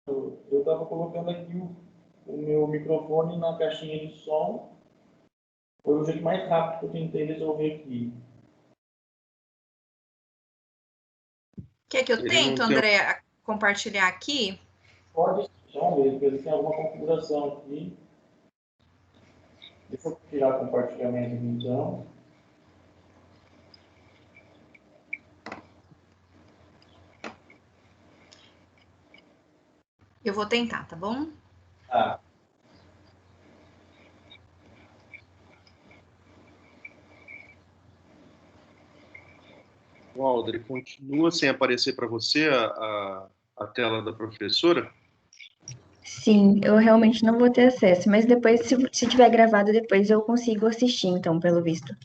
Eu estava colocando aqui o meu microfone na caixinha de som. Foi o jeito mais rápido que eu tentei resolver aqui. Quer que eu tente, André, compartilhar aqui? Pode, vamos ver, porque tem alguma configuração aqui. Deixa eu tirar o compartilhamento aqui, então. Eu vou tentar, tá bom? Ah. Walder, continua sem aparecer para você a tela da professora? Sim, eu realmente não vou ter acesso, mas depois, se tiver gravado depois, eu consigo assistir, então, pelo visto.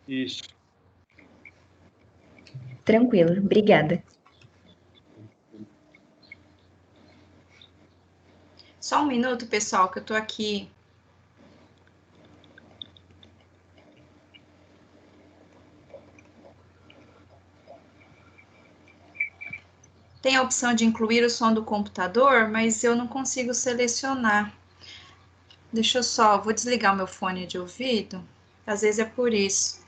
Isso. Tranquilo, obrigada. Só um minuto, pessoal, que eu tô aqui. Tem a opção de incluir o som do computador, mas eu não consigo selecionar. Deixa eu só, vou desligar o meu fone de ouvido. Às vezes é por isso.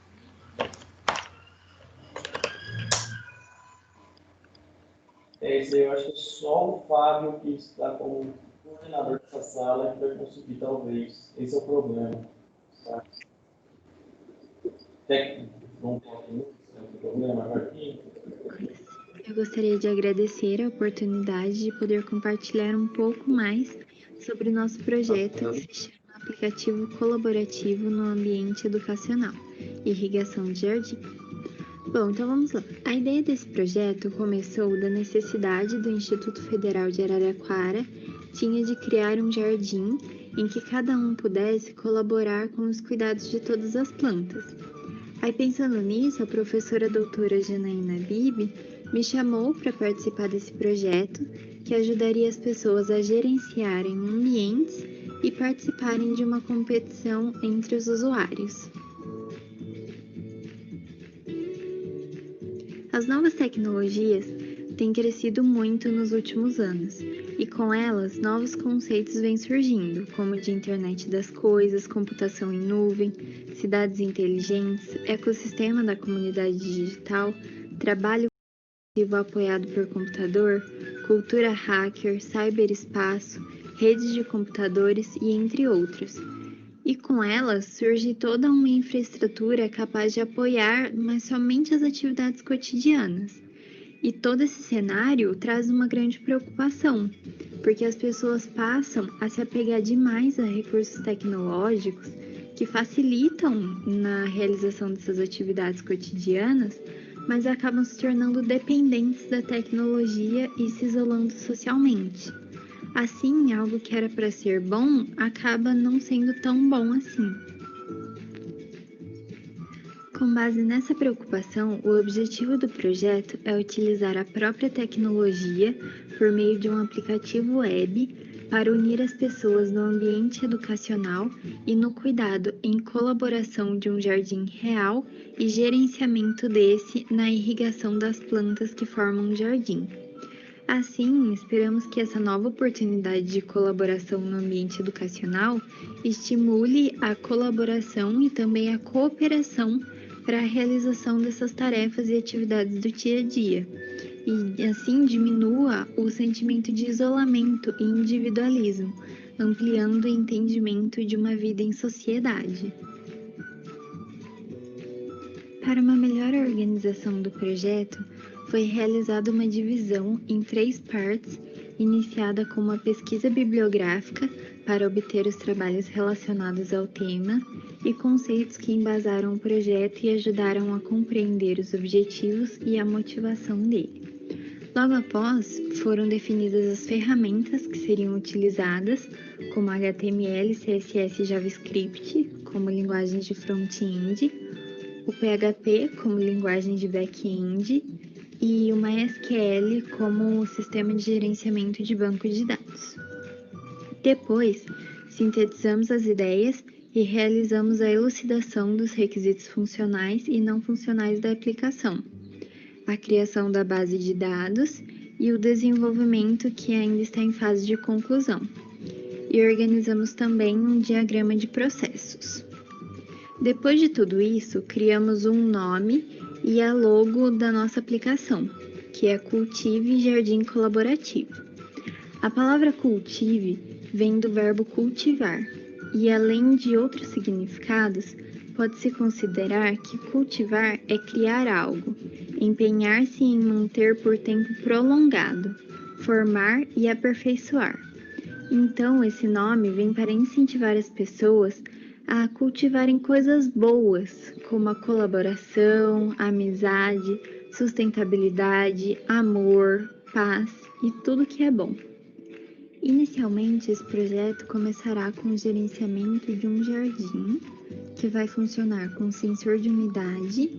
Esse eu acho que é só o Fábio que está como coordenador dessa sala que vai conseguir, talvez. Esse é o problema. Tá? Técnico, não pode muito, esse é o problema, Marquinhos. Eu gostaria de agradecer a oportunidade de poder compartilhar um pouco mais sobre o nosso projeto que se chama Aplicativo Colaborativo no Ambiente Educacional, Irrigação de Jardim. Bom, então vamos lá. A ideia desse projeto começou da necessidade do Instituto Federal de Araraquara tinha de criar um jardim em que cada um pudesse colaborar com os cuidados de todas as plantas. Aí pensando nisso, a professora doutora Janaína Bibi me chamou para participar desse projeto que ajudaria as pessoas a gerenciarem ambientes e participarem de uma competição entre os usuários. As novas tecnologias têm crescido muito nos últimos anos e com elas novos conceitos vêm surgindo, como de internet das coisas, computação em nuvem, cidades inteligentes, ecossistema da comunidade digital, trabalho coletivo apoiado por computador, cultura hacker, cyberespaço, redes de computadores e entre outros. E com elas surge toda uma infraestrutura capaz de apoiar, mas somente as atividades cotidianas. E todo esse cenário traz uma grande preocupação, porque as pessoas passam a se apegar demais a recursos tecnológicos que facilitam na realização dessas atividades cotidianas, mas acabam se tornando dependentes da tecnologia e se isolando socialmente. Assim, algo que era para ser bom acaba não sendo tão bom assim. Com base nessa preocupação, o objetivo do projeto é utilizar a própria tecnologia por meio de um aplicativo web para unir as pessoas no ambiente educacional e no cuidado em colaboração de um jardim real e gerenciamento desse na irrigação das plantas que formam o jardim. Assim, esperamos que essa nova oportunidade de colaboração no ambiente educacional estimule a colaboração e também a cooperação para a realização dessas tarefas e atividades do dia a dia, e assim diminua o sentimento de isolamento e individualismo, ampliando o entendimento de uma vida em sociedade. Para uma melhor organização do projeto, foi realizada uma divisão em 3 partes, iniciada com uma pesquisa bibliográfica para obter os trabalhos relacionados ao tema e conceitos que embasaram o projeto e ajudaram a compreender os objetivos e a motivação dele. Logo após, foram definidas as ferramentas que seriam utilizadas, como HTML, CSS e JavaScript, como linguagens de front-end, o PHP como linguagem de back-end e o MySQL como sistema de gerenciamento de banco de dados. Depois, sintetizamos as ideias e realizamos a elucidação dos requisitos funcionais e não funcionais da aplicação, a criação da base de dados e o desenvolvimento, que ainda está em fase de conclusão. E organizamos também um diagrama de processos. Depois de tudo isso, criamos um nome e a logo da nossa aplicação, que é Cultive Jardim Colaborativo. A palavra cultive vem do verbo cultivar, e além de outros significados, pode-se considerar que cultivar é criar algo, empenhar-se em manter por tempo prolongado, formar e aperfeiçoar. Então, esse nome vem para incentivar as pessoas a cultivarem coisas boas, como a colaboração, a amizade, sustentabilidade, amor, paz e tudo que é bom. Inicialmente, esse projeto começará com o gerenciamento de um jardim, que vai funcionar com sensor de umidade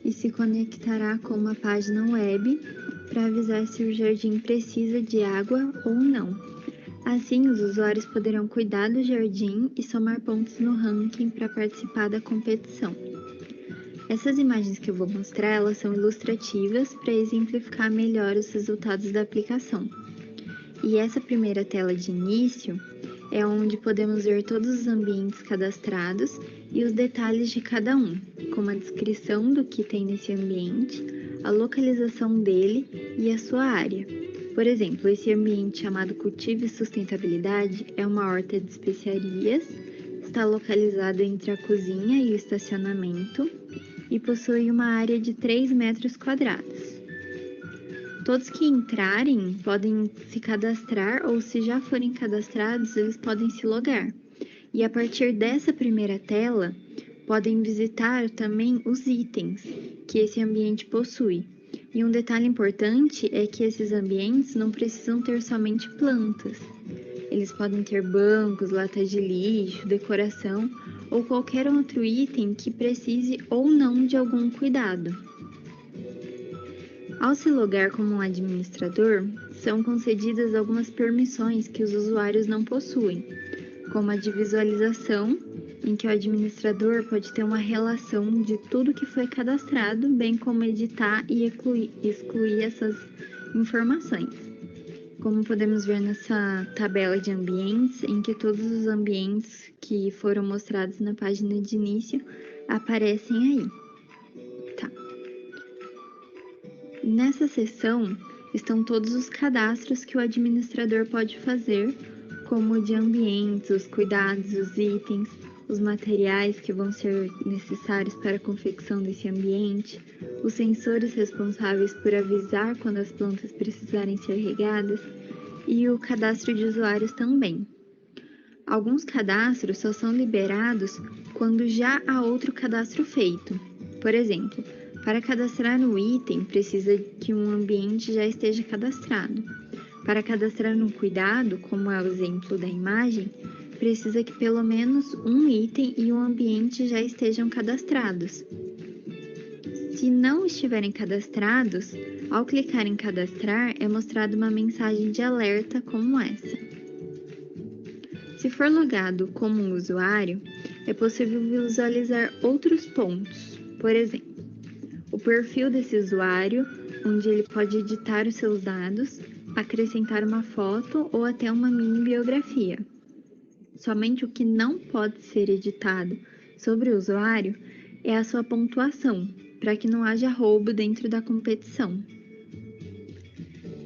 e se conectará com uma página web para avisar se o jardim precisa de água ou não. Assim, os usuários poderão cuidar do jardim e somar pontos no ranking para participar da competição. Essas imagens que eu vou mostrar, elas são ilustrativas para exemplificar melhor os resultados da aplicação. E essa primeira tela de início é onde podemos ver todos os ambientes cadastrados e os detalhes de cada um, como a descrição do que tem nesse ambiente, a localização dele e a sua área. Por exemplo, esse ambiente chamado Cultive Sustentabilidade é uma horta de especiarias, está localizado entre a cozinha e o estacionamento e possui uma área de 3 metros quadrados. Todos que entrarem podem se cadastrar ou, se já forem cadastrados, eles podem se logar. E a partir dessa primeira tela, podem visitar também os itens que esse ambiente possui. E um detalhe importante é que esses ambientes não precisam ter somente plantas. Eles podem ter bancos, latas de lixo, decoração ou qualquer outro item que precise ou não de algum cuidado. Ao se logar como um administrador, são concedidas algumas permissões que os usuários não possuem, como a de visualização, em que o administrador pode ter uma relação de tudo que foi cadastrado, bem como editar e excluir essas informações. Como podemos ver nessa tabela de ambientes, em que todos os ambientes que foram mostrados na página de início aparecem aí. Nessa seção estão todos os cadastros que o administrador pode fazer, como o de ambientes, os cuidados, os itens, os materiais que vão ser necessários para a confecção desse ambiente, os sensores responsáveis por avisar quando as plantas precisarem ser regadas e o cadastro de usuários também. Alguns cadastros só são liberados quando já há outro cadastro feito. Por exemplo, para cadastrar um item, precisa que um ambiente já esteja cadastrado. Para cadastrar um cuidado, como é o exemplo da imagem, precisa que pelo menos um item e um ambiente já estejam cadastrados. Se não estiverem cadastrados, ao clicar em cadastrar, é mostrada uma mensagem de alerta como essa. Se for logado como um usuário, é possível visualizar outros pontos, por exemplo, o perfil desse usuário, onde ele pode editar os seus dados, acrescentar uma foto ou até uma mini biografia. Somente o que não pode ser editado sobre o usuário é a sua pontuação, para que não haja roubo dentro da competição.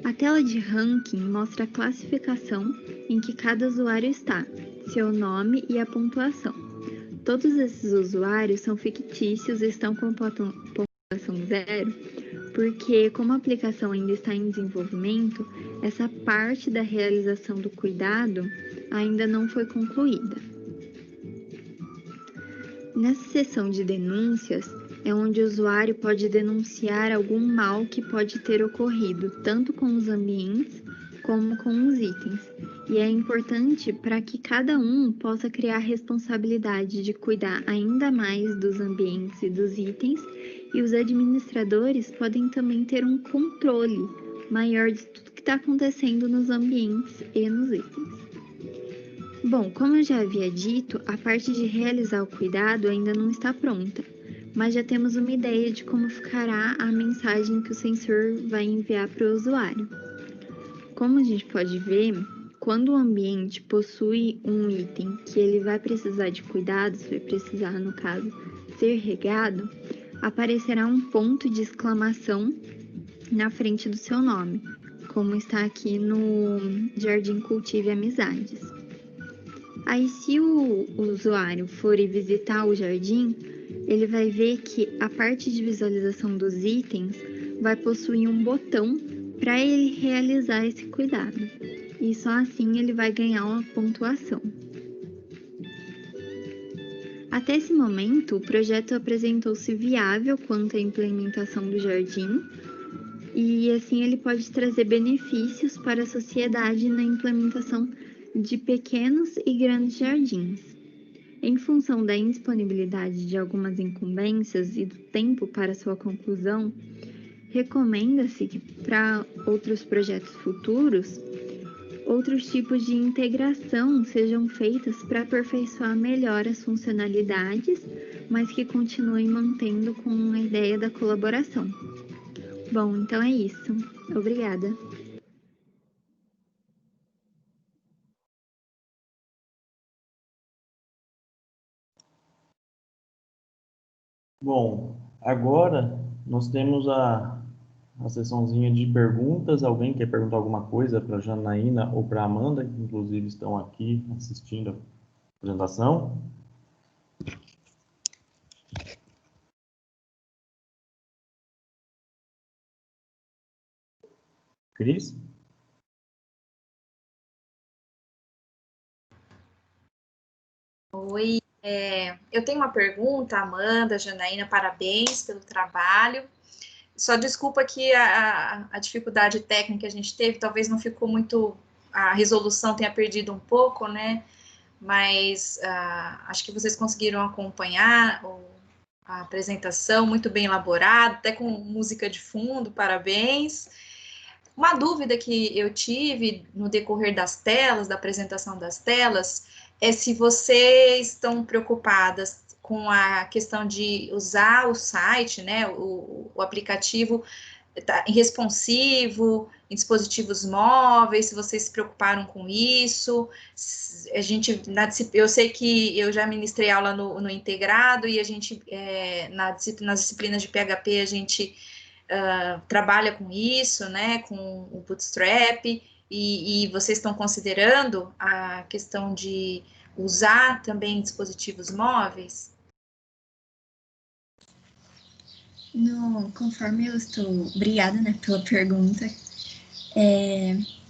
A tela de ranking mostra a classificação em que cada usuário está, seu nome e a pontuação. Todos esses usuários são fictícios e estão com pontuação 0, porque como a aplicação ainda está em desenvolvimento, essa parte da realização do cuidado ainda não foi concluída. Nessa seção de denúncias, é onde o usuário pode denunciar algum mal que pode ter ocorrido, tanto com os ambientes como com os itens. E é importante para que cada um possa criar a responsabilidade de cuidar ainda mais dos ambientes e dos itens, e os administradores podem também ter um controle maior de tudo que está acontecendo nos ambientes e nos itens. Bom, como eu já havia dito, a parte de realizar o cuidado ainda não está pronta, mas já temos uma ideia de como ficará a mensagem que o sensor vai enviar para o usuário. como a gente pode ver, quando o ambiente possui um item que ele vai precisar de cuidados, vai precisar, no caso, ser regado, aparecerá um ponto de exclamação na frente do seu nome, como está aqui no Jardim Cultive Amizades. Aí, se o usuário for ir visitar o jardim, ele vai ver que a parte de visualização dos itens vai possuir um botão para ele realizar esse cuidado. E só assim ele vai ganhar uma pontuação. Até esse momento, o projeto apresentou-se viável quanto à implementação do jardim, e assim ele pode trazer benefícios para a sociedade na implementação de pequenos e grandes jardins. Em função da indisponibilidade de algumas incumbências e do tempo para sua conclusão, recomenda-se que para outros projetos futuros, outros tipos de integração sejam feitas para aperfeiçoar melhor as funcionalidades, mas que continuem mantendo com a ideia da colaboração. Bom, então é isso. Obrigada. Bom, agora nós temos a sessãozinha de perguntas. Alguém quer perguntar alguma coisa para a Janaína ou para a Amanda, que inclusive estão aqui assistindo a apresentação? Cris? Oi, eu tenho uma pergunta, Amanda, Janaína, parabéns pelo trabalho. Só desculpa que a dificuldade técnica que a gente teve, talvez não ficou muito, a resolução tenha perdido um pouco, né? Mas acho que vocês conseguiram acompanhar a apresentação, muito bem elaborada, até com música de fundo, parabéns. Uma dúvida que eu tive no decorrer das telas, da apresentação das telas, é se vocês estão preocupadas com a questão de usar o site, né, o aplicativo responsivo, em dispositivos móveis, se vocês se preocuparam com isso. Eu sei que eu já ministrei aula no integrado e a gente, nas disciplinas de PHP, a gente trabalha com isso, né, com o Bootstrap, e vocês estão considerando a questão de usar também dispositivos móveis? Conforme eu estou... Obrigada, né, pela pergunta.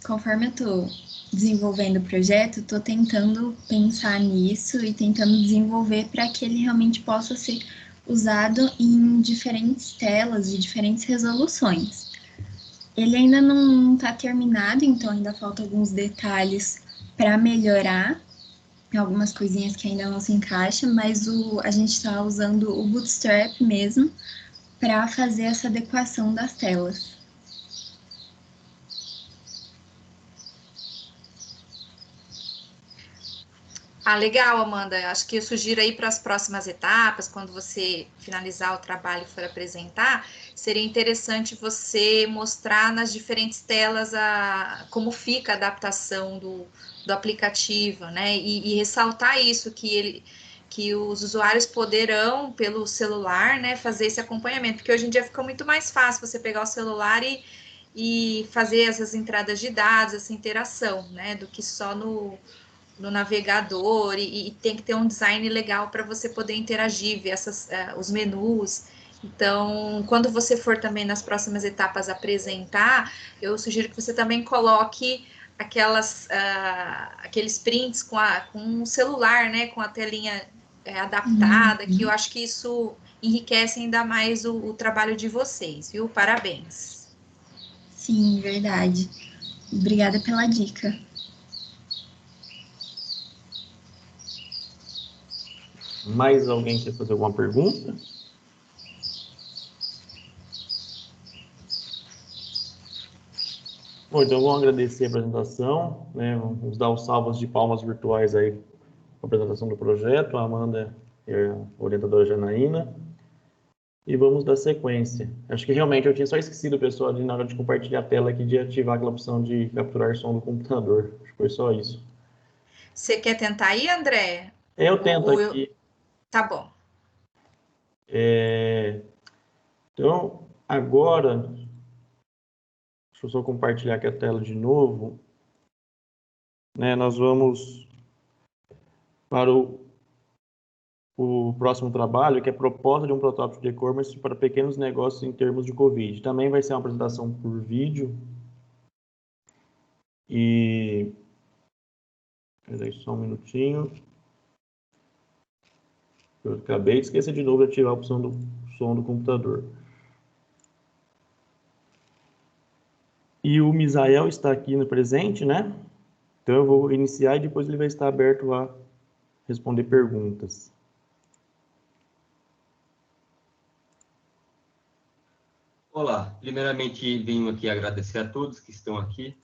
Conforme eu estou desenvolvendo o projeto, estou tentando pensar nisso e tentando desenvolver para que ele realmente possa ser usado em diferentes telas e diferentes resoluções. Ele ainda não está terminado, então ainda faltam alguns detalhes para melhorar, algumas coisinhas que ainda não se encaixam, mas a gente está usando o Bootstrap mesmo para fazer essa adequação das telas. Legal, Amanda. Acho que eu sugiro aí para as próximas etapas, quando você finalizar o trabalho e for apresentar, seria interessante você mostrar nas diferentes telas como fica a adaptação do aplicativo, né? E ressaltar isso, que os usuários poderão, pelo celular, né, fazer esse acompanhamento, porque hoje em dia fica muito mais fácil você pegar o celular e fazer essas entradas de dados, essa interação, né, do que só no navegador, e tem que ter um design legal para você poder interagir, ver os menus. Então, quando você for também nas próximas etapas apresentar, eu sugiro que você também coloque aqueles prints com o celular, né, com a telinha adaptada, que eu acho que isso enriquece ainda mais o trabalho de vocês, viu? Parabéns. Sim, verdade. Obrigada pela dica. Mais alguém quer fazer alguma pergunta? Bom, então vamos agradecer a apresentação, né? Vamos dar os salvos de palmas virtuais aí para a apresentação do projeto. A Amanda é a orientadora Janaína. E vamos dar sequência. Acho que realmente eu tinha só esquecido, pessoal, ali na hora de compartilhar a tela aqui, de ativar aquela opção de capturar som do computador. Acho que foi só isso. Você quer tentar aí, André? Eu tento aqui. Tá bom. Então, agora, deixa eu só compartilhar aqui a tela de novo. Nós vamos para o próximo trabalho, que é proposta de um protótipo de e-commerce para pequenos negócios em termos de Covid. Também vai ser uma apresentação por vídeo. E... Peraí, só um minutinho. Eu acabei de esquecer de novo de ativar a opção do som do computador. E o Misael está aqui no presente, né? Então eu vou iniciar e depois ele vai estar aberto a responder perguntas. Olá, primeiramente venho aqui agradecer a todos que estão aqui.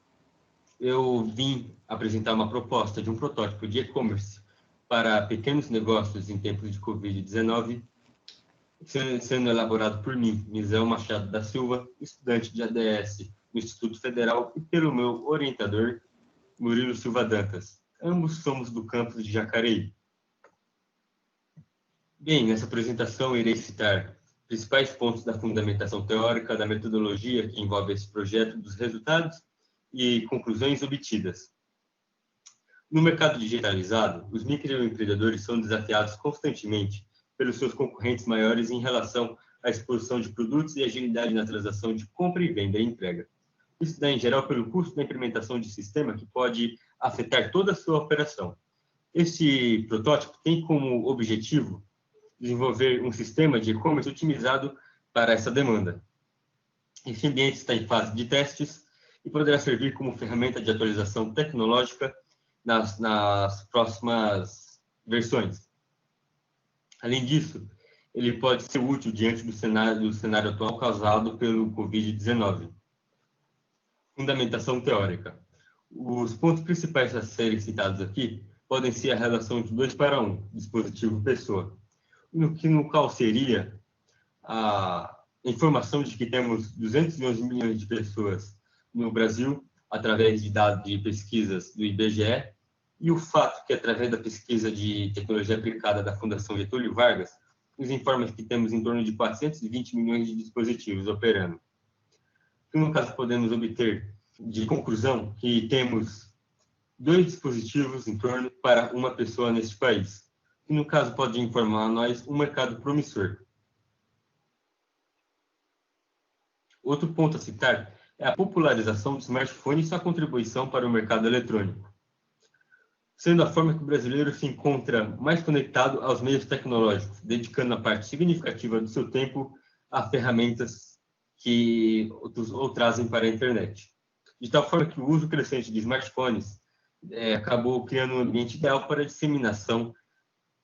Eu vim apresentar uma proposta de um protótipo de e-commerce para pequenos negócios em tempos de Covid-19, sendo elaborado por mim, Misael Machado da Silva, estudante de ADS no Instituto Federal, e pelo meu orientador, Murilo Silva Dantas. Ambos somos do campus de Jacareí. Bem, nessa apresentação irei citar principais pontos da fundamentação teórica da metodologia que envolve esse projeto, dos resultados e conclusões obtidas. No mercado digitalizado, os microempreendedores são desafiados constantemente pelos seus concorrentes maiores em relação à exposição de produtos e agilidade na transação de compra e venda e entrega. Isso dá, em geral, pelo custo da implementação de sistema que pode afetar toda a sua operação. Esse protótipo tem como objetivo desenvolver um sistema de e-commerce otimizado para essa demanda. Esse ambiente está em fase de testes e poderá servir como ferramenta de atualização tecnológica nas próximas versões. Além disso, ele pode ser útil diante do cenário atual causado pelo Covid-19. Fundamentação teórica. Os pontos principais a serem citados aqui podem ser a relação de 2:1, dispositivo-pessoa, no qual seria a informação de que temos 211 milhões de pessoas no Brasil, através de dados de pesquisas do IBGE, e o fato que, através da pesquisa de tecnologia aplicada da Fundação Getúlio Vargas, nos informa que temos em torno de 420 milhões de dispositivos operando. E, no caso, podemos obter de conclusão que temos 2 dispositivos em torno para uma pessoa neste país. Que, no caso, pode informar a nós um mercado promissor. Outro ponto a citar é a popularização do smartphone e sua contribuição para o mercado eletrônico, sendo a forma que o brasileiro se encontra mais conectado aos meios tecnológicos, dedicando a parte significativa do seu tempo a ferramentas que ou trazem para a internet. De tal forma que o uso crescente de smartphones acabou criando um ambiente ideal para a disseminação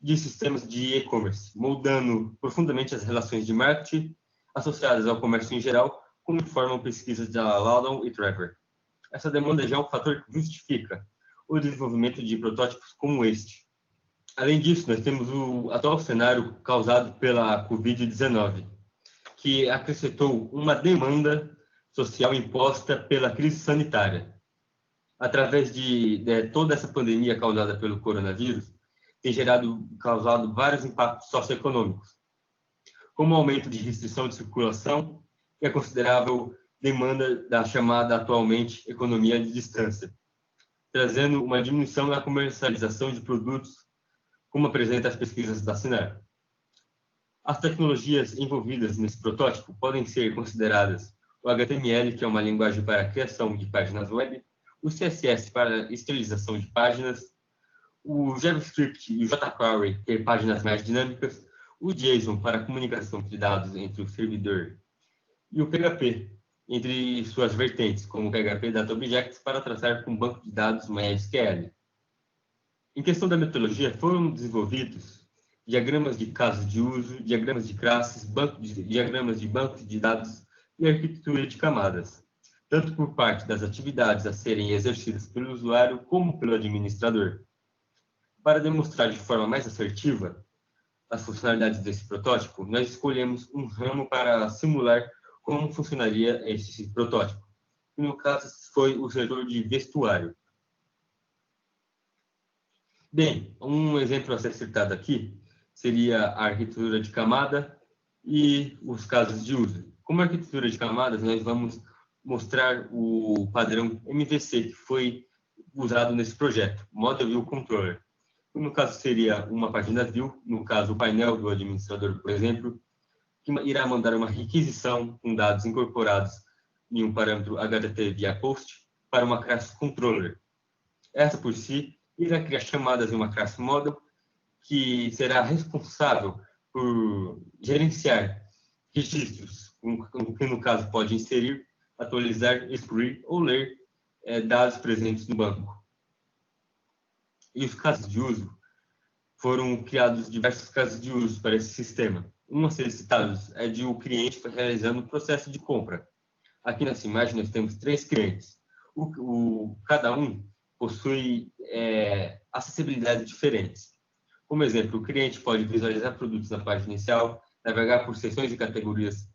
de sistemas de e-commerce, moldando profundamente as relações de marketing associadas ao comércio em geral, como informam pesquisas da Loudon e Trevor. Essa demanda já é um fator que justifica o desenvolvimento de protótipos como este. Além disso, nós temos o atual cenário causado pela Covid-19, que acrescentou uma demanda social imposta pela crise sanitária. Através de toda essa pandemia causada pelo coronavírus, tem causado vários impactos socioeconômicos, como o aumento de restrição de circulação e a considerável demanda da chamada atualmente economia de distância, trazendo uma diminuição na comercialização de produtos, como apresentam as pesquisas da Sinar. As tecnologias envolvidas nesse protótipo podem ser consideradas o HTML, que é uma linguagem para a criação de páginas web, o CSS para estilização de páginas, o JavaScript e o jQuery, ter páginas mais dinâmicas, o JSON para a comunicação de dados entre o servidor e o PHP, entre suas vertentes, como o PHP Data Objects, para tratar com um banco de dados MySQL. Em questão da metodologia, foram desenvolvidos diagramas de casos de uso, diagramas de classes, diagramas de bancos de dados e arquitetura de camadas, tanto por parte das atividades a serem exercidas pelo usuário como pelo administrador. Para demonstrar de forma mais assertiva, as funcionalidades desse protótipo, nós escolhemos um ramo para simular como funcionaria esse protótipo. E no caso, foi o setor de vestuário. Bem, um exemplo a ser citado aqui seria a arquitetura de camada e os casos de uso. Como arquitetura de camadas, nós vamos mostrar o padrão MVC, que foi usado nesse projeto, Model View Controller. No caso, seria uma página view, no caso, o painel do administrador, por exemplo, que irá mandar uma requisição com dados incorporados em um parâmetro HTTP via POST para uma classe controller. Essa, por si, irá criar chamadas em uma classe model que será responsável por gerenciar registros, que no caso pode inserir, atualizar, excluir ou ler dados presentes no banco. E os casos de uso, foram criados diversos casos de uso para esse sistema. Um a ser citado é de o cliente realizando o processo de compra. Aqui nessa imagem nós temos 3 clientes. Cada um possui acessibilidades diferentes. Como exemplo, o cliente pode visualizar produtos na página inicial, navegar por seções e categorias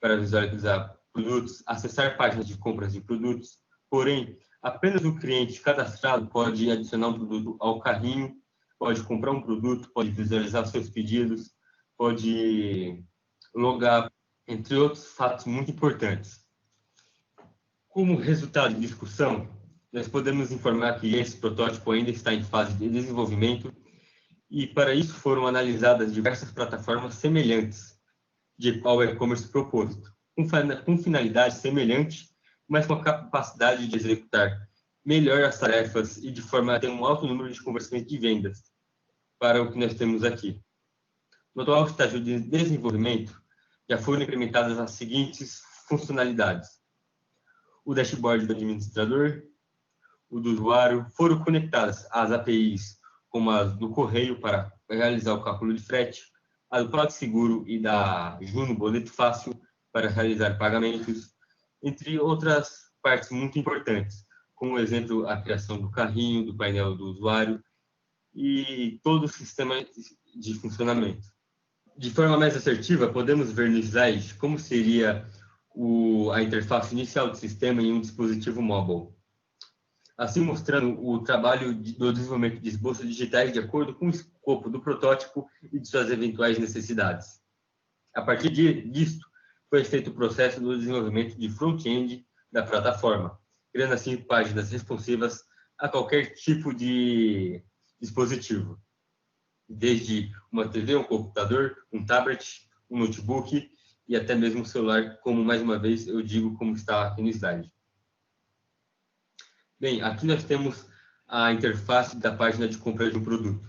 para visualizar produtos, acessar páginas de compras de produtos. Porém, apenas o cliente cadastrado pode adicionar um produto ao carrinho, pode comprar um produto, pode visualizar seus pedidos, pode logar, entre outros fatos muito importantes. Como resultado de discussão, nós podemos informar que esse protótipo ainda está em fase de desenvolvimento e, para isso, foram analisadas diversas plataformas semelhantes ao e-commerce proposto, com finalidade semelhante, mas com a capacidade de executar melhor as tarefas e de forma a ter um alto número de conversões de vendas para o que nós temos aqui. No atual estágio de desenvolvimento, já foram implementadas as seguintes funcionalidades. O dashboard do administrador, o do usuário, foram conectadas às APIs, como as do correio para realizar o cálculo de frete, a do PagSeguro e da Juno Boleto Fácil para realizar pagamentos, entre outras partes muito importantes, como exemplo a criação do carrinho, do painel do usuário e todo o sistema de funcionamento. De forma mais assertiva, podemos ver no slide como seria a interface inicial do sistema em um dispositivo móvel, assim mostrando o trabalho do desenvolvimento de esboços digitais de acordo com o escopo do protótipo e de suas eventuais necessidades. A partir disto, foi feito o processo do desenvolvimento de front-end da plataforma, criando assim páginas responsivas a qualquer tipo de dispositivo, desde uma TV, um computador, um tablet, um notebook e até mesmo um celular, como mais uma vez eu digo como está aqui no slide. Bem, aqui nós temos a interface da página de compra de um produto.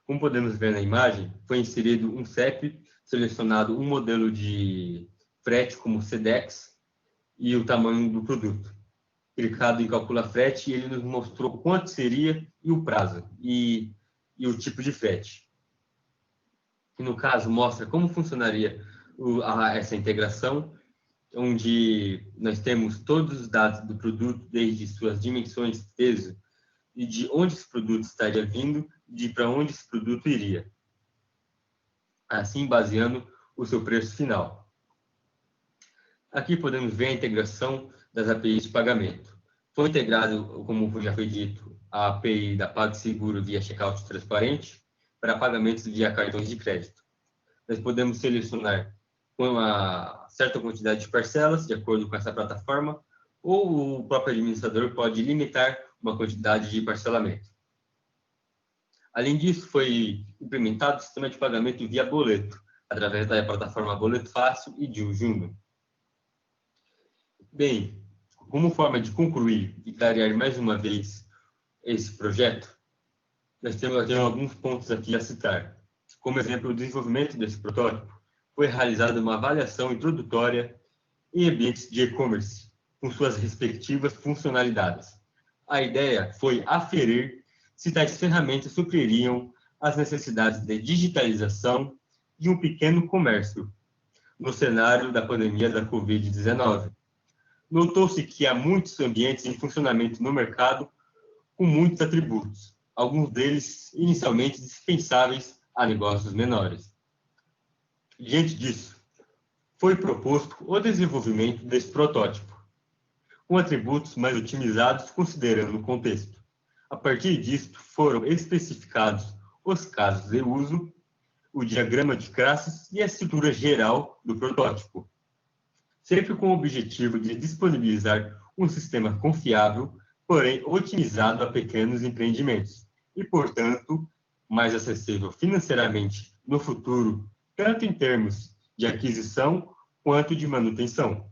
Como podemos ver na imagem, foi inserido um CEP, selecionado um modelo de frete como SEDEX e o tamanho do produto. Clicado em calcular frete, ele nos mostrou quanto seria e o prazo e o tipo de frete. Que no caso mostra como funcionaria essa integração, onde nós temos todos os dados do produto, desde suas dimensões, peso, e de onde esse produto estaria vindo, de para onde esse produto iria. Assim, baseando o seu preço final. Aqui podemos ver a integração das APIs de pagamento. Foi integrado, como já foi dito, a API da PagSeguro via checkout transparente para pagamentos via cartões de crédito. Nós podemos selecionar uma certa quantidade de parcelas, de acordo com essa plataforma, ou o próprio administrador pode limitar uma quantidade de parcelamento. Além disso, foi implementado o sistema de pagamento via boleto, através da plataforma Boleto Fácil e de Juno. Bem, como forma de concluir e clarear mais uma vez esse projeto, nós temos alguns pontos aqui a citar. Como exemplo, o desenvolvimento desse protótipo foi realizada uma avaliação introdutória em ambientes de e-commerce, com suas respectivas funcionalidades. A ideia foi aferir se tais ferramentas supririam as necessidades de digitalização de um pequeno comércio no cenário da pandemia da Covid-19. Notou-se que há muitos ambientes em funcionamento no mercado com muitos atributos, alguns deles inicialmente dispensáveis a negócios menores. Diante disso, foi proposto o desenvolvimento desse protótipo, com atributos mais otimizados considerando o contexto. A partir disto, foram especificados os casos de uso, o diagrama de classes e a estrutura geral do protótipo, sempre com o objetivo de disponibilizar um sistema confiável, porém otimizado a pequenos empreendimentos e, portanto, mais acessível financeiramente no futuro, tanto em termos de aquisição quanto de manutenção.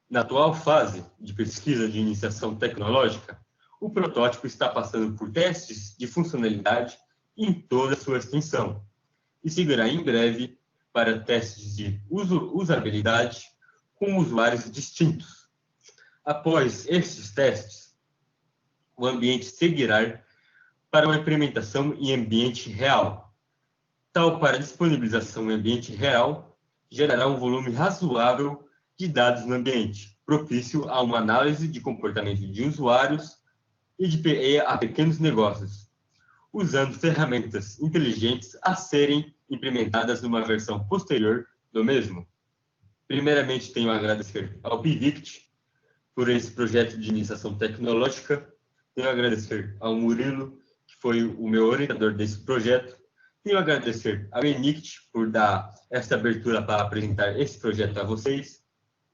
Na atual fase de pesquisa de iniciação tecnológica, o protótipo está passando por testes de funcionalidade em toda a sua extensão e seguirá em breve para testes de usabilidade com usuários distintos. Após estes testes, o ambiente seguirá para uma implementação em ambiente real. Tal para disponibilização em ambiente real, gerará um volume razoável de dados no ambiente, propício a uma análise de comportamento de usuários e a pequenos negócios, usando ferramentas inteligentes a serem implementadas numa versão posterior do mesmo. Primeiramente, tenho a agradecer ao PIVICT por esse projeto de iniciação tecnológica. Tenho a agradecer ao Murilo, que foi o meu orientador desse projeto. Tenho a agradecer ao ENICT por dar esta abertura para apresentar esse projeto a vocês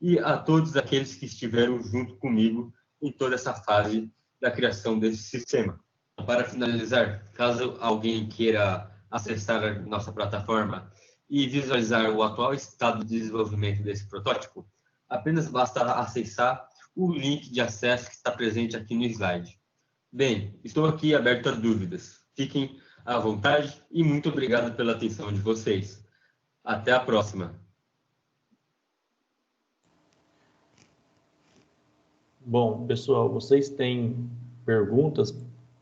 e a todos aqueles que estiveram junto comigo em toda essa fase da criação desse sistema. Para finalizar, caso alguém queira acessar a nossa plataforma e visualizar o atual estado de desenvolvimento desse protótipo, apenas basta acessar o link de acesso que está presente aqui no slide. Bem, estou aqui aberto a dúvidas. Fiquem à vontade e muito obrigado pela atenção de vocês. Até a próxima. Bom, pessoal, vocês têm perguntas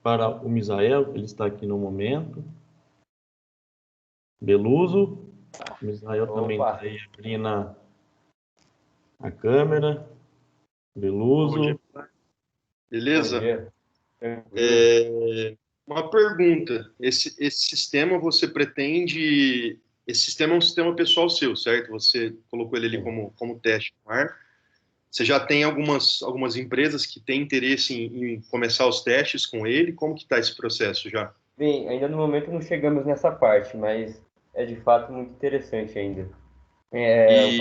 para o Misael? Ele está aqui no momento. Beluso. O Misael também está aí abrindo a câmera. Beluso. Beleza? Uma pergunta. Esse sistema você pretende... Esse sistema é um sistema pessoal seu, certo? Você colocou ele ali como teste no ar. Você já tem algumas empresas que têm interesse em começar os testes com ele? Como que está esse processo já? Bem, ainda no momento não chegamos nessa parte, mas é de fato muito interessante ainda.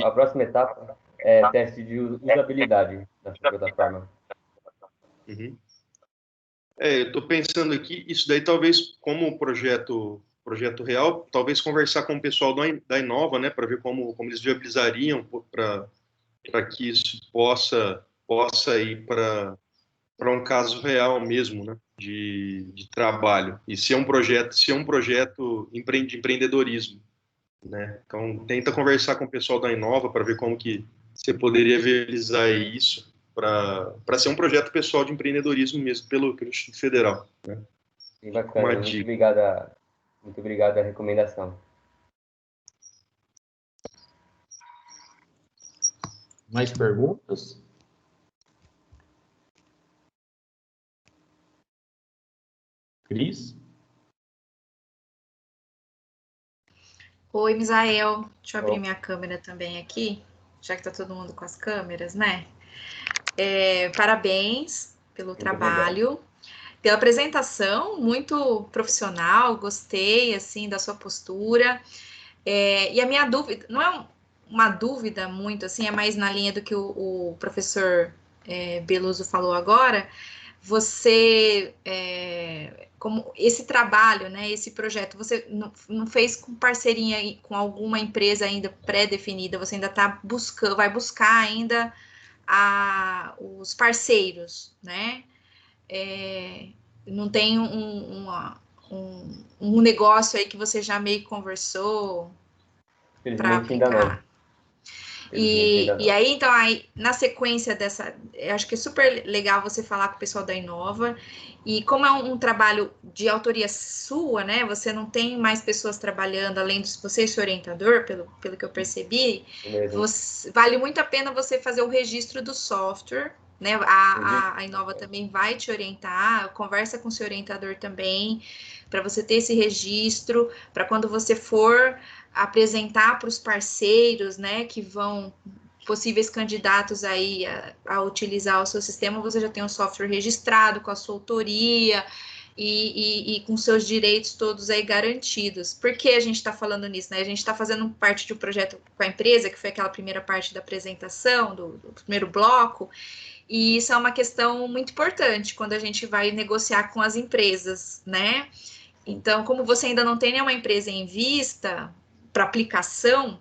A próxima etapa é teste de usabilidade da plataforma. Uhum. Eu estou pensando aqui, isso daí talvez como projeto real, talvez conversar com o pessoal da Inova, né, para ver como eles viabilizariam para que isso possa ir para um caso real mesmo, né, de trabalho. E se é um projeto de empreendedorismo, né? Então, tenta conversar com o pessoal da Inova para ver como que você poderia viabilizar isso para ser um projeto pessoal de empreendedorismo mesmo pelo Instituto Federal, né? Bem bacana, muito obrigado a recomendação. Mais perguntas? Cris? Oi, Misael. Deixa eu abrir minha câmera também aqui, já que está todo mundo com as câmeras, né? Parabéns pelo trabalho, pela apresentação, muito profissional, gostei, assim, da sua postura. E a minha dúvida, não é uma dúvida muito, assim, é mais na linha do que o professor Beluso falou agora. Você, como esse trabalho, né, esse projeto, você não fez com parceria com alguma empresa ainda pré-definida, você ainda vai buscar ainda os parceiros, né? Não tem um negócio aí que você já meio que conversou para aplicar? E aí, então, na sequência eu acho que é super legal você falar com o pessoal da Inova, e como é um trabalho de autoria sua, né, você não tem mais pessoas trabalhando, além de você ser orientador, pelo que eu percebi, vale muito a pena você fazer o registro do software, né? A Inova também vai te orientar, conversa com o seu orientador também, para você ter esse registro, para quando você for apresentar para os parceiros, né, que vão, possíveis candidatos aí a utilizar o seu sistema, você já tem um software registrado com a sua autoria e com seus direitos todos aí garantidos. Por que a gente está falando nisso, né? A gente está fazendo parte de um projeto com a empresa, que foi aquela primeira parte da apresentação, do primeiro bloco, e isso é uma questão muito importante quando a gente vai negociar com as empresas, né? Então, como você ainda não tem nenhuma empresa em vista para aplicação,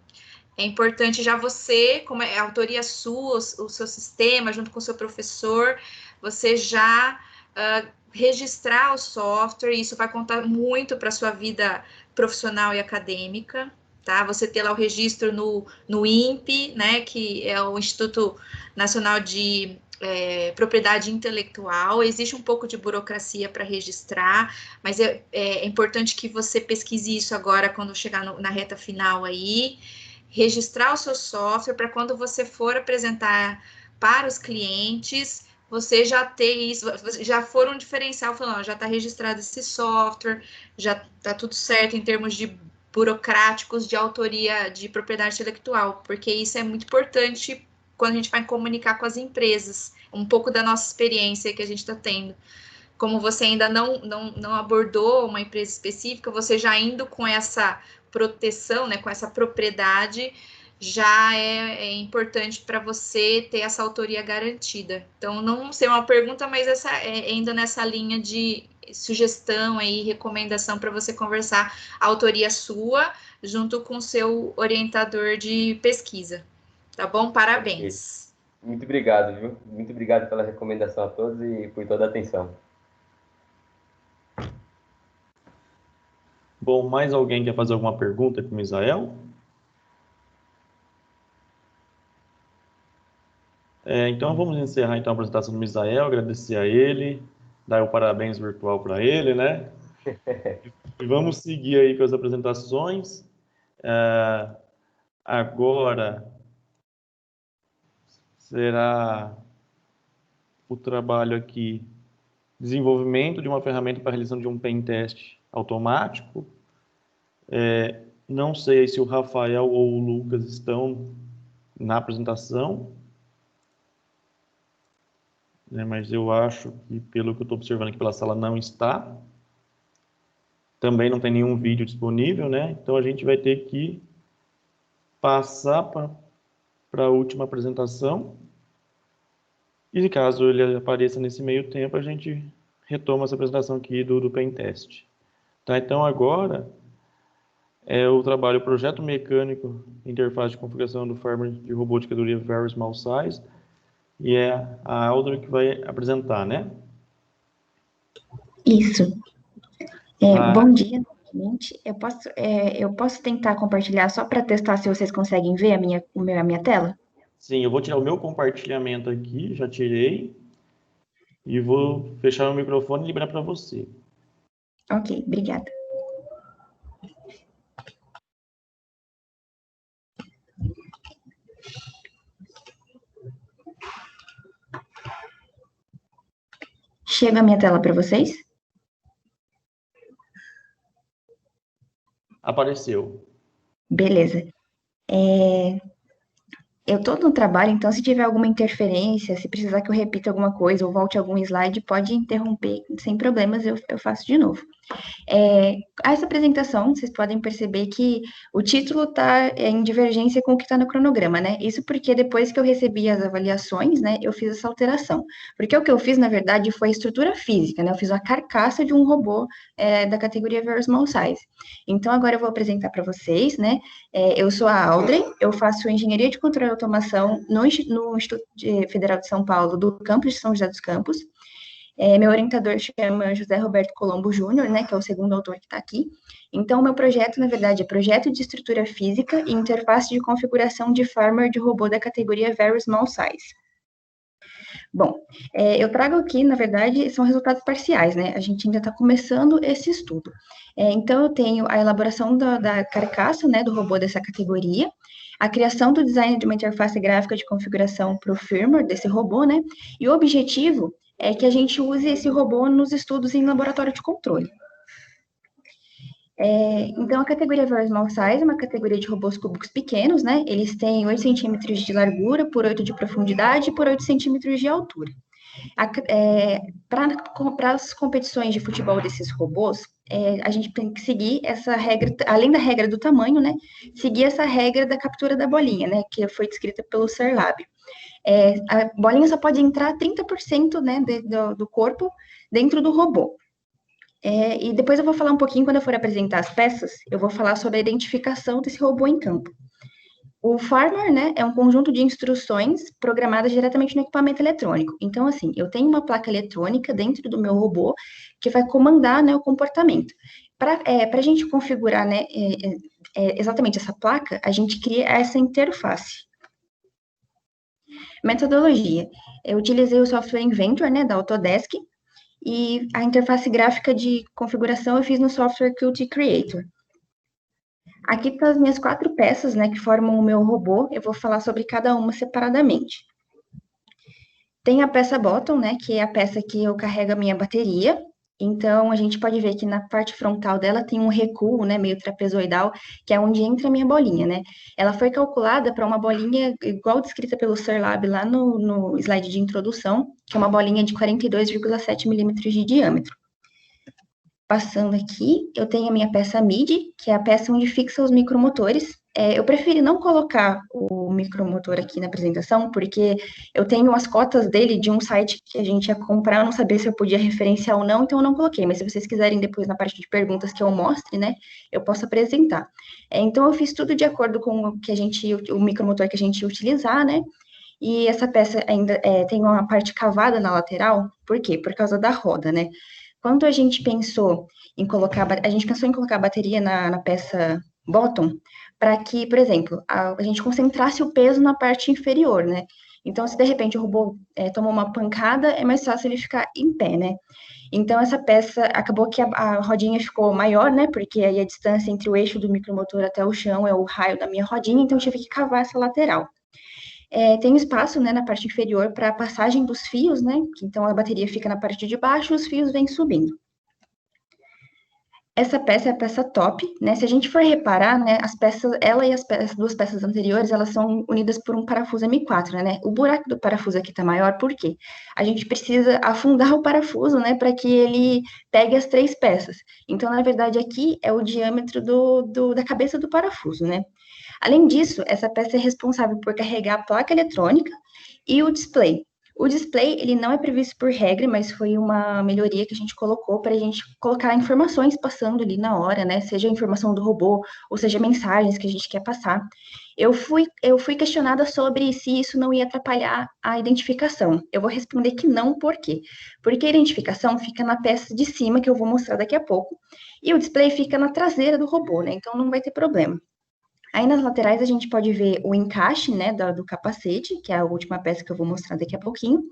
é importante já você, como é a autoria sua, o seu sistema, junto com o seu professor, você já registrar o software, e isso vai contar muito para a sua vida profissional e acadêmica, tá? Você ter lá o registro no INPE, né, que é o Instituto Nacional de Propriedade Intelectual. Existe um pouco de burocracia para registrar, mas é importante que você pesquise isso agora, quando chegar na reta final aí, registrar o seu software, para quando você for apresentar para os clientes, você já ter isso, já for um diferencial, falando, já está registrado esse software, já está tudo certo em termos de burocráticos de autoria de propriedade intelectual, porque isso é muito importante quando a gente vai comunicar com as empresas, um pouco da nossa experiência que a gente está tendo. Como você ainda não abordou uma empresa específica, você já indo com essa proteção, né, com essa propriedade, já é importante para você ter essa autoria garantida. Então, não sei uma pergunta, mas essa ainda nessa linha de sugestão aí, recomendação para você conversar a autoria sua junto com o seu orientador de pesquisa. Tá bom? Parabéns. Muito obrigado, viu? Muito obrigado pela recomendação a todos e por toda a atenção. Bom, mais alguém quer fazer alguma pergunta com o Misael? Então, vamos encerrar então a apresentação do Misael, agradecer a ele, dar o parabéns virtual para ele, né? E vamos seguir aí com as apresentações. Agora será o trabalho aqui, desenvolvimento de uma ferramenta para a realização de um pen test automático. Não sei se o Rafael ou o Lucas estão na apresentação, né, mas eu acho que, pelo que eu estou observando aqui pela sala, não está. Também não tem nenhum vídeo disponível, né? Então a gente vai ter que passar para a última apresentação. E caso ele apareça nesse meio tempo, a gente retoma essa apresentação aqui do pen test. Tá? Então agora é o trabalho Projeto Mecânico, Interface de Configuração do Firmware de Robô de Categoria Very Small Size, e é a Audrey que vai apresentar, né? Isso. Bom dia, novamente. Eu posso tentar compartilhar só para testar se vocês conseguem ver a minha tela? Sim, eu vou tirar o meu compartilhamento aqui, já tirei, e vou fechar o microfone e liberar para você. Ok, obrigada. Chega a minha tela para vocês? Apareceu. Beleza. Eu estou no trabalho, então se tiver alguma interferência, se precisar que eu repita alguma coisa ou volte algum slide, pode interromper, sem problemas, eu faço de novo. Essa apresentação, vocês podem perceber que o título está em divergência com o que está no cronograma, né? Isso porque depois que eu recebi as avaliações, né, eu fiz essa alteração. Porque o que eu fiz, na verdade, foi a estrutura física, né? Eu fiz uma carcaça de um robô da categoria Very Small Size. Então, agora eu vou apresentar para vocês, né? Eu sou a Audrey, eu faço Engenharia de Controle e Automação no Instituto Federal de São Paulo, do campus de São José dos Campos. Meu orientador chama José Roberto Colombo Júnior, né, que é o segundo autor que está aqui. Então, meu projeto, na verdade, é projeto de estrutura física e interface de configuração de firmware de robô da categoria Very Small Size. Bom, eu trago aqui, na verdade, são resultados parciais, né? A gente ainda está começando esse estudo. Então, eu tenho a elaboração da carcaça, né, do robô dessa categoria. a criação do design de uma interface gráfica de configuração para o firmware desse robô, né? E o objetivo é que a gente use esse robô nos estudos em laboratório de controle. Então, a categoria Very Small Size é uma categoria de robôs cúbicos pequenos, né? Eles têm 8 centímetros de largura por 8 de profundidade e por 8 centímetros de altura. Para as competições de futebol desses robôs, a gente tem que seguir essa regra, além da regra do tamanho, né? Seguir essa regra da captura da bolinha, né? Que foi descrita pelo Serlab. A bolinha só pode entrar 30%, né, do corpo dentro do robô. E depois eu vou falar um pouquinho, quando eu for apresentar as peças, eu vou falar sobre a identificação desse robô em campo. O firmware, né, é um conjunto de instruções programadas diretamente no equipamento eletrônico. Então, assim, eu tenho uma placa eletrônica dentro do meu robô que vai comandar, né, o comportamento. Para a gente configurar, né, exatamente essa placa, a gente cria essa interface. Metodologia. Eu utilizei o software Inventor, né, da Autodesk, e a interface gráfica de configuração eu fiz no software Qt Creator. Aqui estão as minhas 4 peças, né, que formam o meu robô. Eu vou falar sobre cada uma separadamente. Tem a peça bottom, né, que é a peça que eu carrego a minha bateria. Então, a gente pode ver que na parte frontal dela tem um recuo, né, meio trapezoidal, que é onde entra a minha bolinha, né? Ela foi calculada para uma bolinha igual descrita pelo Serlab lá no slide de introdução, que é uma bolinha de 42,7 milímetros de diâmetro. Passando aqui, eu tenho a minha peça MIDI, que é a peça onde fixa os micromotores. Eu preferi não colocar o micromotor aqui na apresentação, porque eu tenho as cotas dele de um site que a gente ia comprar, eu não sabia se eu podia referenciar ou não, então eu não coloquei. Mas se vocês quiserem depois, na parte de perguntas que eu mostre, né, eu posso apresentar. Então, eu fiz tudo de acordo com o micromotor que a gente ia utilizar, né? E essa peça ainda tem uma parte cavada na lateral. Por quê? Por causa da roda, né? Quando a gente pensou em colocar a bateria na peça bottom, para que, por exemplo, a gente concentrasse o peso na parte inferior, né? Então, se de repente o robô tomou uma pancada, é mais fácil ele ficar em pé, né? Então, essa peça, acabou que a rodinha ficou maior, né? Porque aí a distância entre o eixo do micromotor até o chão é o raio da minha rodinha, então eu tive que cavar essa lateral. Tem espaço, né, na parte inferior para a passagem dos fios, né? Então, a bateria fica na parte de baixo e os fios vêm subindo. Essa peça é a peça top, né? Se a gente for reparar, né, ela e as duas peças anteriores, elas são unidas por um parafuso M4, né? O buraco do parafuso aqui tá maior, por quê? A gente precisa afundar o parafuso, né, para que ele pegue as 3 peças. Então, na verdade, aqui é o diâmetro da cabeça do parafuso, né? Além disso, essa peça é responsável por carregar a placa eletrônica e o display. O display, ele não é previsto por regra, mas foi uma melhoria que a gente colocou para a gente colocar informações passando ali na hora, né? Seja a informação do robô, ou seja, mensagens que a gente quer passar. Eu fui questionada sobre se isso não ia atrapalhar a identificação. Eu vou responder que não, por quê? Porque a identificação fica na peça de cima, que eu vou mostrar daqui a pouco, e o display fica na traseira do robô, né? Então, não vai ter problema. Aí nas laterais a gente pode ver o encaixe, né, do capacete, que é a última peça que eu vou mostrar daqui a pouquinho.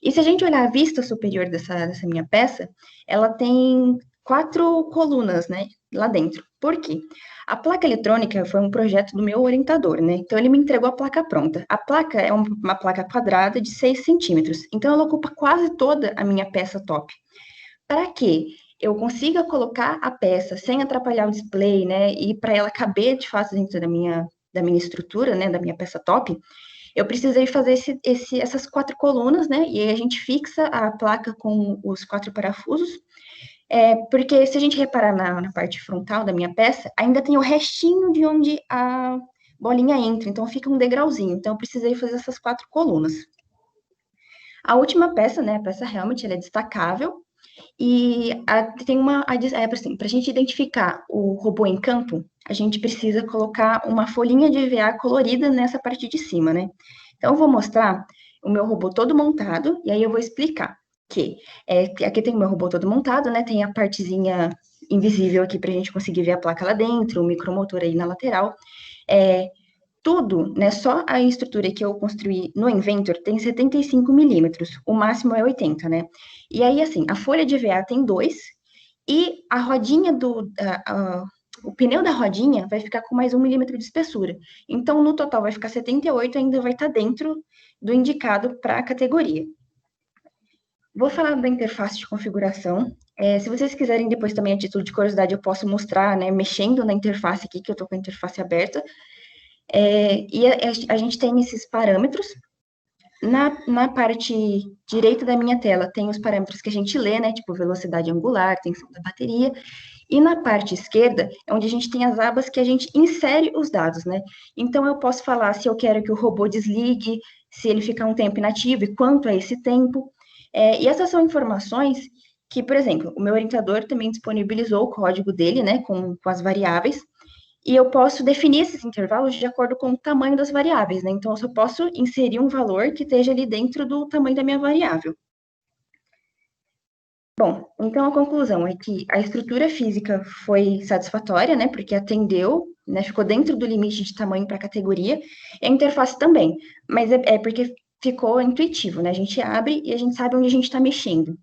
E se a gente olhar a vista superior dessa minha peça, ela tem 4 colunas, né, lá dentro. Por quê? A placa eletrônica foi um projeto do meu orientador, né, então ele me entregou a placa pronta. A placa é uma placa quadrada de 6 centímetros, então ela ocupa quase toda a minha peça top. Para quê? Eu consiga colocar a peça sem atrapalhar o display, né, e para ela caber de fato dentro da minha estrutura, né, da minha peça top, eu precisei fazer essas 4 colunas, né, e aí a gente fixa a placa com os 4 parafusos, porque se a gente reparar na parte frontal da minha peça, ainda tem o restinho de onde a bolinha entra, então fica um degrauzinho, então eu precisei fazer essas 4 colunas. A última peça, né, a peça helmet, ela é destacável, e tem assim, para a gente identificar o robô em campo, a gente precisa colocar uma folhinha de EVA colorida nessa parte de cima, né? Então, eu vou mostrar o meu robô todo montado, e aí eu vou explicar que aqui tem o meu robô todo montado, né? Tem a partezinha invisível aqui para a gente conseguir ver a placa lá dentro, o micromotor aí na lateral. Tudo, né, só a estrutura que eu construí no Inventor tem 75 milímetros, o máximo é 80, né? E aí, assim, a folha de EVA tem 2, e a rodinha o pneu da rodinha vai ficar com mais 1 milímetro de espessura. Então, no total, vai ficar 78, ainda vai estar dentro do indicado para a categoria. Vou falar da interface de configuração. Se vocês quiserem depois também, a título de curiosidade, eu posso mostrar, né, mexendo na interface aqui, que eu estou com a interface aberta. E a gente tem esses parâmetros. Na parte direita da minha tela tem os parâmetros que a gente lê, né, tipo velocidade angular, tensão da bateria. E na parte esquerda é onde a gente tem as abas que a gente insere os dados, né? Então, eu posso falar se eu quero que o robô desligue, se ele ficar um tempo inativo e quanto é esse tempo. E essas são informações que, por exemplo, o meu orientador também disponibilizou o código dele, né, com as variáveis, e eu posso definir esses intervalos de acordo com o tamanho das variáveis, né? Então, eu só posso inserir um valor que esteja ali dentro do tamanho da minha variável. Bom, então a conclusão é que a estrutura física foi satisfatória, né? Porque atendeu, né? Ficou dentro do limite de tamanho para a categoria, e a interface também, mas é porque ficou intuitivo, né? A gente abre e a gente sabe onde a gente está mexendo.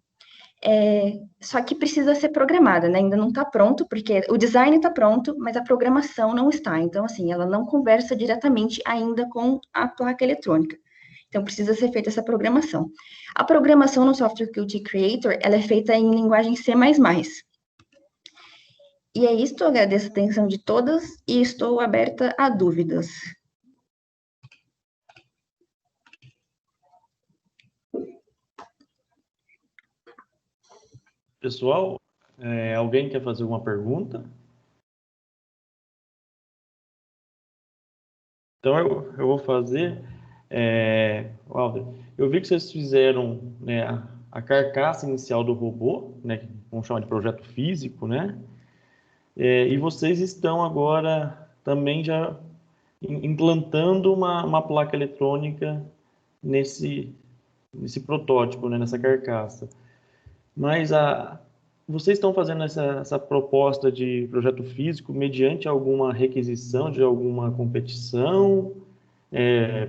Só que precisa ser programada, né? Ainda não está pronto, porque o design está pronto, mas a programação não está. Então, assim, ela não conversa diretamente ainda com a placa eletrônica. Então, precisa ser feita essa programação. A programação no Software Qt Creator, ela é feita em linguagem C++. E é isso, agradeço a atenção de todas e estou aberta a dúvidas. Pessoal, alguém quer fazer alguma pergunta? Então, eu vou fazer. Walter, eu vi que vocês fizeram, né, a carcaça inicial do robô, né, que vamos chamar de projeto físico, né? E vocês estão agora também já implantando uma placa eletrônica nesse protótipo, né, nessa carcaça. Mas vocês estão fazendo essa proposta de projeto físico mediante alguma requisição de alguma competição?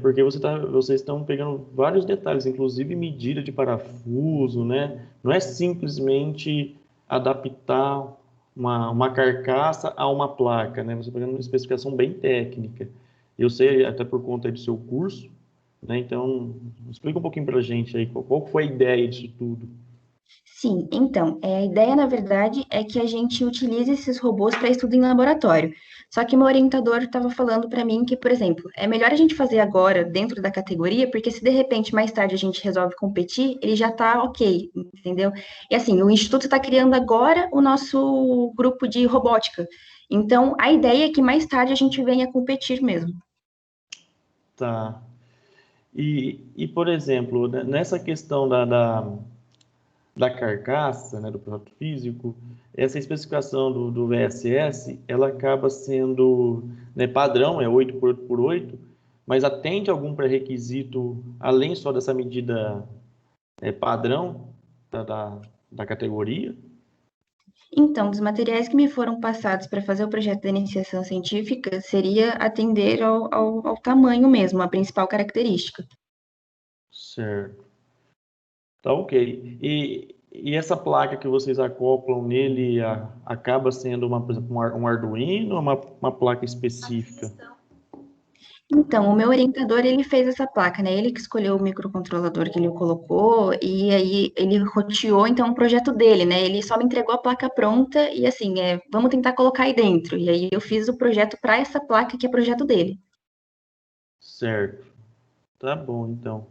Porque vocês estão pegando vários detalhes, inclusive medida de parafuso, né? Não é simplesmente adaptar uma carcaça a uma placa, né? Você está pegando uma especificação bem técnica. Eu sei, até por conta do seu curso, né? Então, explica um pouquinho para a gente aí, qual foi a ideia disso tudo? Sim, então, a ideia, na verdade, é que a gente utilize esses robôs para estudo em laboratório. Só que meu orientador estava falando para mim que, por exemplo, é melhor a gente fazer agora dentro da categoria, porque se de repente mais tarde a gente resolve competir, ele já está ok, entendeu? E assim, o Instituto está criando agora o nosso grupo de robótica. Então, a ideia é que mais tarde a gente venha competir mesmo. Tá. E por exemplo, nessa questão da carcaça, né, do projeto físico, essa especificação do VSS, ela acaba sendo, né, padrão, é 8x8x8, mas atende a algum pré-requisito, além só dessa medida padrão da categoria? Então, dos materiais que me foram passados para fazer o projeto da iniciação científica, seria atender ao tamanho mesmo, a principal característica. Certo. Tá ok. E essa placa que vocês acoplam nele acaba sendo, por exemplo, um Arduino ou uma placa específica? Então, o meu orientador, ele fez essa placa, né? Ele que escolheu o microcontrolador que ele colocou, e aí ele roteou, então, o projeto dele, né? Ele só me entregou a placa pronta e, assim, vamos tentar colocar aí dentro. E aí eu fiz o projeto para essa placa que é projeto dele. Certo. Tá bom, então.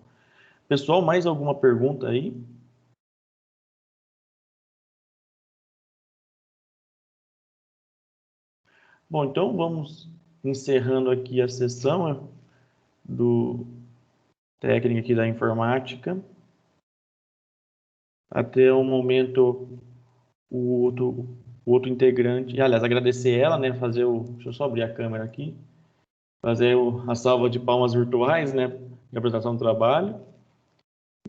Pessoal, mais alguma pergunta aí? Bom, então vamos encerrando aqui a sessão do técnico aqui da informática. Até o momento, o outro integrante, aliás, agradecer ela, né, deixa eu só abrir a câmera aqui, fazer a salva de palmas virtuais, né, de apresentação do trabalho.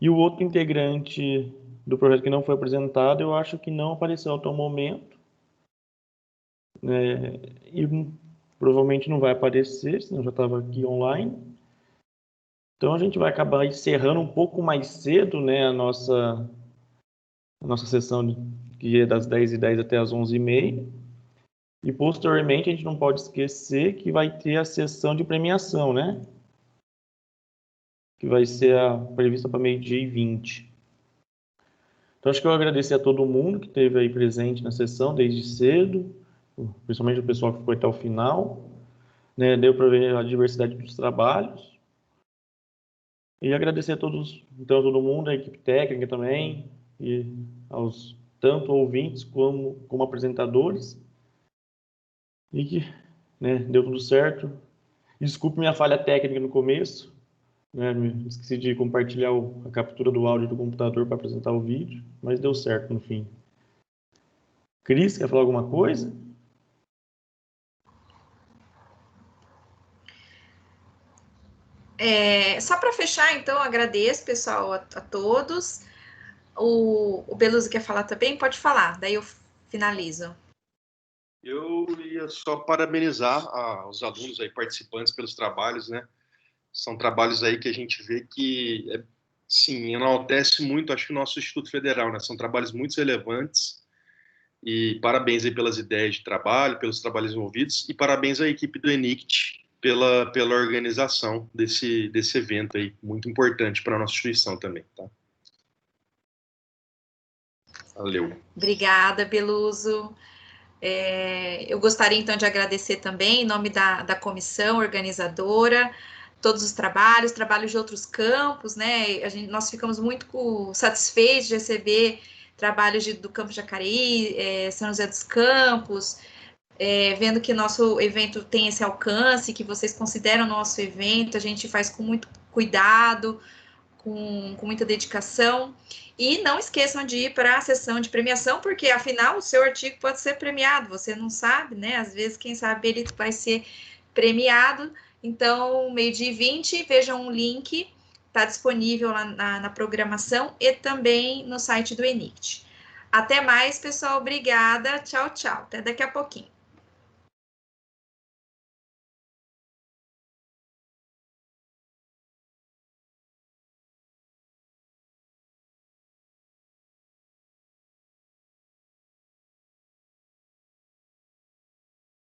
E o outro integrante do projeto que não foi apresentado, eu acho que não apareceu até o momento. E provavelmente não vai aparecer, senão já estava aqui online. Então a gente vai acabar encerrando um pouco mais cedo, né, a nossa sessão, que é das 10h10 até as 11h30. E, posteriormente, a gente não pode esquecer que vai ter a sessão de premiação, né? Que vai ser prevista para 12h20. Então, acho que eu agradecer a todo mundo que esteve aí presente na sessão desde cedo, principalmente o pessoal que ficou até o final, né? Deu para ver a diversidade dos trabalhos. E agradecer a todos, então, a todo mundo, a equipe técnica também, e aos tanto ouvintes como apresentadores. E que, né, deu tudo certo. Desculpe minha falha técnica no começo, né? Esqueci de compartilhar a captura do áudio do computador para apresentar o vídeo, mas deu certo no fim. Cris, quer falar alguma coisa? Só para fechar, então, agradeço, pessoal, a todos. O Beluso quer falar também? Pode falar, daí eu finalizo. Eu ia só parabenizar os alunos aí, participantes pelos trabalhos, né? São trabalhos aí que a gente vê que, sim, enaltece muito, acho que o nosso Instituto Federal, né? São trabalhos muito relevantes e parabéns aí pelas ideias de trabalho, pelos trabalhos envolvidos e parabéns à equipe do ENICT pela organização desse evento aí, muito importante para a nossa instituição também, tá? Valeu. Obrigada, Beluso. Eu gostaria, então, de agradecer também, em nome da comissão organizadora, todos os trabalhos de outros campos, né? Nós ficamos muito satisfeitos de receber trabalhos do Campo Jacareí, São José dos Campos, vendo que nosso evento tem esse alcance, que vocês consideram nosso evento, a gente faz com muito cuidado, com muita dedicação. E não esqueçam de ir para a sessão de premiação, porque afinal o seu artigo pode ser premiado, você não sabe, né? Às vezes, quem sabe, ele vai ser premiado. Então, 12h20, vejam um link, está disponível lá na programação e também no site do ENICT. Até mais, pessoal. Obrigada. Tchau, tchau. Até daqui a pouquinho.